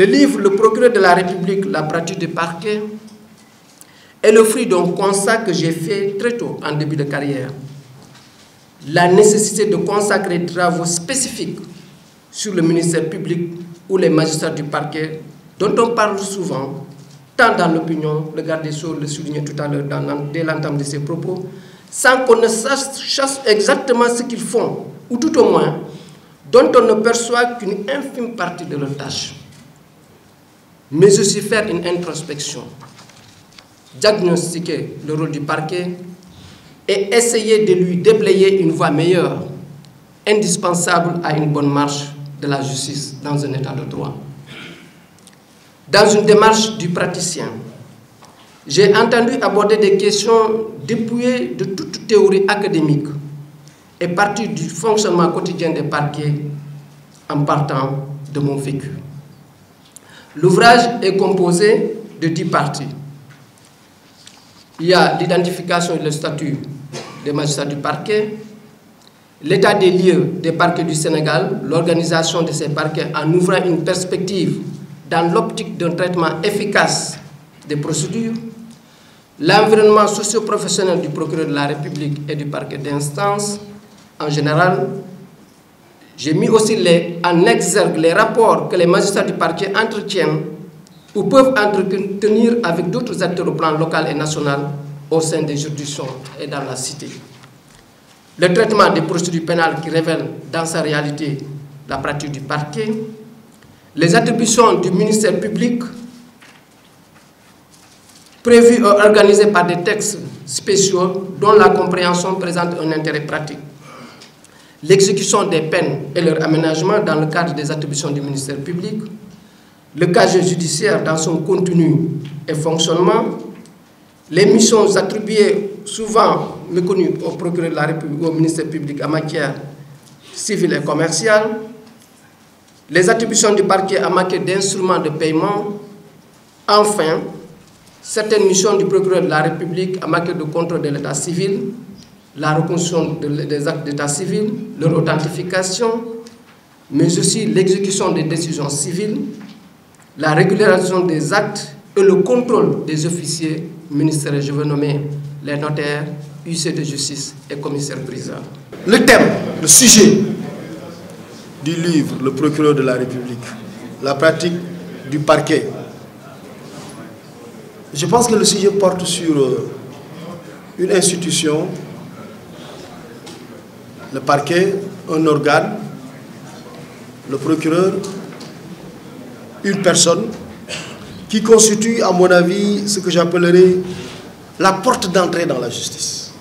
Le livre « Le procureur de la République, la pratique du parquet » est le fruit d'un constat que j'ai fait très tôt en début de carrière. La nécessité de consacrer des travaux spécifiques sur le ministère public ou les magistrats du parquet, dont on parle souvent, tant dans l'opinion, le garde des Sceaux le soulignait tout à l'heure dès l'entame de ses propos, sans qu'on ne sache exactement ce qu'ils font, ou tout au moins, dont on ne perçoit qu'une infime partie de leurs tâches. Mais aussi faire une introspection, diagnostiquer le rôle du parquet et essayer de lui déblayer une voie meilleure, indispensable à une bonne marche de la justice dans un état de droit. Dans une démarche du praticien, j'ai entendu aborder des questions dépouillées de toute théorie académique et partir du fonctionnement quotidien des parquets en partant de mon vécu. L'ouvrage est composé de 10 parties. Il y a l'identification et le statut des magistrats du parquet, l'état des lieux des parquets du Sénégal, l'organisation de ces parquets en ouvrant une perspective dans l'optique d'un traitement efficace des procédures, l'environnement socio-professionnel du procureur de la République et du parquet d'instance en général. J'ai mis aussi en exergue les rapports que les magistrats du parquet entretiennent ou peuvent entretenir avec d'autres acteurs au plan local et national au sein des juridictions et dans la cité. Le traitement des procédures pénales qui révèlent dans sa réalité la pratique du parquet, les attributions du ministère public prévues et organisées par des textes spéciaux dont la compréhension présente un intérêt pratique, l'exécution des peines et leur aménagement dans le cadre des attributions du ministère public, le casier judiciaire dans son contenu et fonctionnement, les missions attribuées souvent méconnues au procureur de la République ou au ministère public en matière civile et commerciale, les attributions du parquet en matière d'instruments de paiement, enfin, certaines missions du procureur de la République en matière de contrôle de l'état civil, la reconstruction des actes d'état civil, leur authentification, mais aussi l'exécution des décisions civiles, la régularisation des actes et le contrôle des officiers ministériels, je veux nommer les notaires, huissiers de justice et commissaires-priseurs. Le thème, le sujet du livre « Le procureur de la République, la pratique du parquet », je pense que le sujet porte sur une institution, le parquet, un organe, le procureur, une personne qui constitue, à mon avis, ce que j'appellerais la porte d'entrée dans la justice.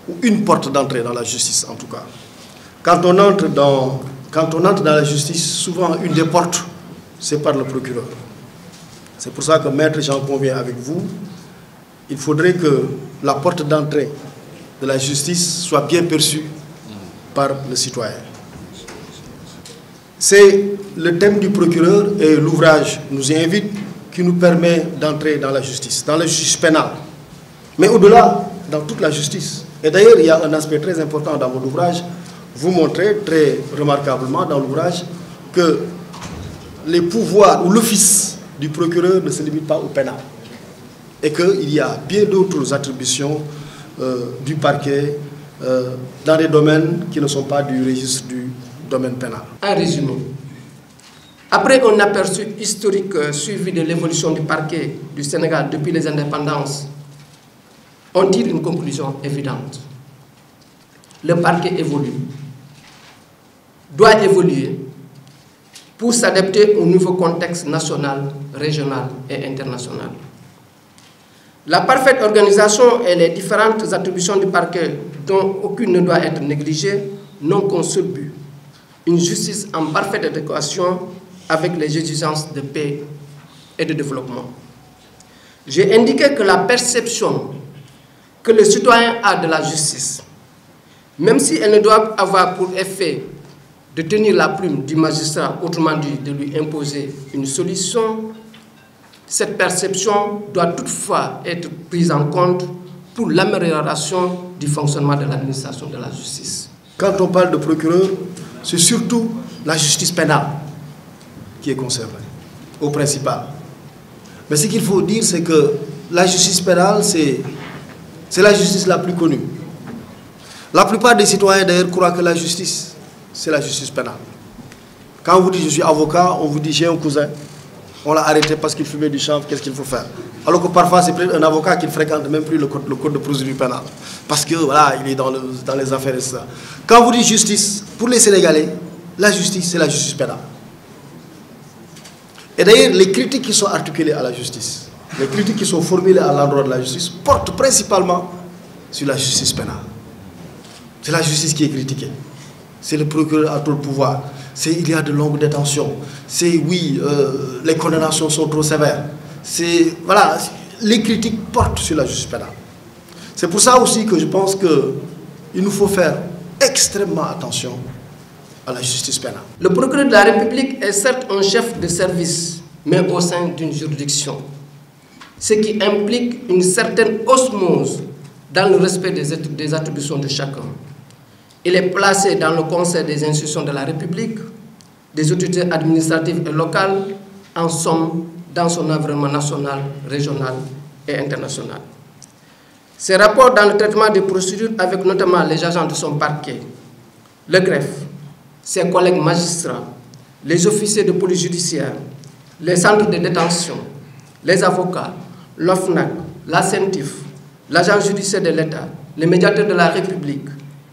Ou une porte d'entrée dans la justice, en tout cas. Quand on entre dans la justice, souvent, une des portes, c'est par le procureur. C'est pour ça que, maître, j'en conviens avec vous, il faudrait que la porte d'entrée de la justice soit bien perçue par le citoyen. C'est le thème du procureur et l'ouvrage nous y invite qui nous permet d'entrer dans la justice pénale. Mais au-delà, dans toute la justice. Et d'ailleurs, il y a un aspect très important dans mon ouvrage. Vous montrez très remarquablement dans l'ouvrage que les pouvoirs ou l'office du procureur ne se limite pas au pénal. Et qu'il y a bien d'autres attributions du parquet dans des domaines qui ne sont pas du registre du domaine pénal. En résumé, après un aperçu historique suivi de l'évolution du parquet du Sénégal depuis les indépendances, on tire une conclusion évidente. Le parquet évolue, doit évoluer pour s'adapter au nouveau contexte national, régional et international. La parfaite organisation et les différentes attributions du parquet, dont aucune ne doit être négligée, n'ont qu'un seul but: une justice en parfaite adéquation avec les exigences de paix et de développement. J'ai indiqué que la perception que le citoyen a de la justice, même si elle ne doit avoir pour effet de tenir la plume du magistrat, autrement dit de lui imposer une solution, cette perception doit toutefois être prise en compte pour l'amélioration du fonctionnement de l'administration de la justice. Quand on parle de procureur, c'est surtout la justice pénale qui est concernée. au principal. Mais ce qu'il faut dire, c'est que la justice pénale, c'est la justice la plus connue. La plupart des citoyens d'ailleurs croient que la justice, c'est la justice pénale. Quand on vous dit je suis avocat, on vous dit j'ai un cousin, on l'a arrêté parce qu'il fumait du chanvre, qu'est-ce qu'il faut faire? Alors que parfois c'est peut-être un avocat qui ne fréquente même plus le code de procédure pénale. Parce que voilà, il est dans les affaires et ça. Quand on vous dit justice, pour les Sénégalais, la justice, c'est la justice pénale. Et d'ailleurs, les critiques qui sont articulées à la justice, les critiques qui sont formulées à l'endroit de la justice, portent principalement sur la justice pénale. C'est la justice qui est critiquée. C'est le procureur à tout le pouvoir. Il y a de longues détentions. Oui, les condamnations sont trop sévères. Voilà, les critiques portent sur la justice pénale. C'est pour ça aussi que je pense qu'il nous faut faire extrêmement attention à la justice pénale. Le procureur de la République est certes un chef de service, mais au sein d'une juridiction. Ce qui implique une certaine osmose dans le respect des attributions de chacun. Il est placé dans le conseil des institutions de la République, des autorités administratives et locales, en somme, dans son environnement national, régional et international. Ses rapports dans le traitement des procédures avec notamment les agents de son parquet, le greffe, ses collègues magistrats, les officiers de police judiciaire, les centres de détention, les avocats, l'OFNAC, la CENTIF, l'agent judiciaire de l'État, les médiateurs de la République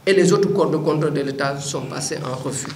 et les autres corps de contrôle de l'État sont passés en refus.